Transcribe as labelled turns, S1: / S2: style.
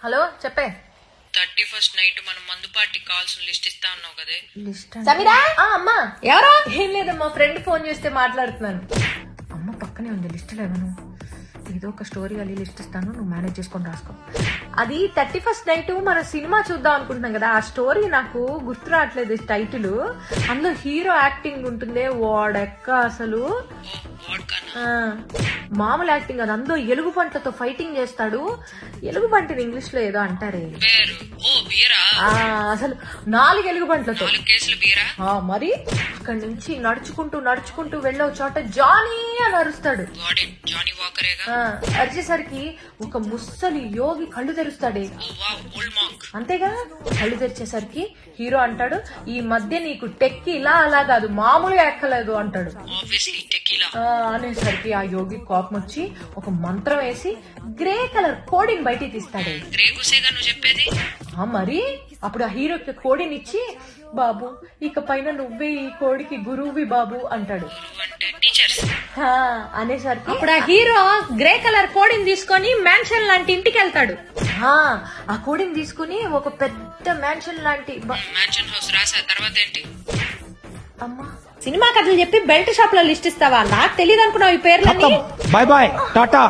S1: Hello చెప్పే.
S2: 31st night మనం మందు పార్టీ కాల్స్ లిస్ట్ ఇస్తా అన్నావు కదే.
S1: సమీరా అమ్మా ఎవరో ఏం లేదమ్మా, ఫ్రెండ్ ఫోన్ చేస్తే మాట్లాడుతున్నాను. అమ్మ పక్కనే ఉంది లిస్ట్ లేవను, ఏదో ఒక స్టోరీ అది లిస్ట్ ఇస్తాను, నువ్వు మేనేజ్ చేసుకొని రాసుకో. అది 31st నైట్ మన సినిమా చూద్దాం అనుకుంటున్నాం కదా, ఆ స్టోరీ నాకు గుర్తు రావట్లేదు టైటిల్. అందులో హీరో యాక్టింగ్ ఉంటుంది, వాడెక్క అసలు మామూలు యాక్టింగ్ అది. అందులో ఎలుగు పంటతో ఫైటింగ్ చేస్తాడు. ఎలుగు పంటని ఇంగ్లీష్ లో ఏదో అంటారే, అసలు 4 ఎలుగు పంటలతో. మరి అక్కడి నుంచి నడుచుకుంటూ వెళ్ళే చోట జానీ అని అరుస్తాడు. అరిచేసరికి ఒక ముస్సలి యోగి కళ్ళు తెరుస్తాడే. అంతేగా, కళ్ళు తెరిచేసరికి హీరో అంటాడు, ఈ మధ్య నీకు టెక్కి ఇలా అలా కాదు మామూలుగా ఎక్కలేదు అంటాడు. అనేసరికి ఆ యోగి కోపం వచ్చి ఒక మంత్రం వేసి గ్రే కలర్ కోడిని బయటికి తీస్తాడు. మరి అప్పుడు ఆ హీరోకి కోడిని ఇచ్చి, బాబు ఇక పైన నువ్వే ఈ కోడికి గురువువి బాబు అంటాడు. అనేసరికి
S3: అప్పుడు ఆ హీరో గ్రే కలర్ కోడిని తీసుకొని మ్యాన్షన్ లాంటి ఇంటికి వెళ్తాడు.
S1: ఆ కోడిని తీసుకుని ఒక పెద్ద మ్యాన్షన్ లాంటి
S2: మ్యాన్షన్ హౌస్ రాసా. తర్వాత ఏంటి?
S1: అమ్మా
S3: సినిమా కథలు చెప్పి బెల్ట్ షాప్ లో లిస్ట్ ఇస్తావా? నాకు తెలియదు అనుకున్నావు ఈ పేర్లన్నీ.
S4: Bye bye Tata.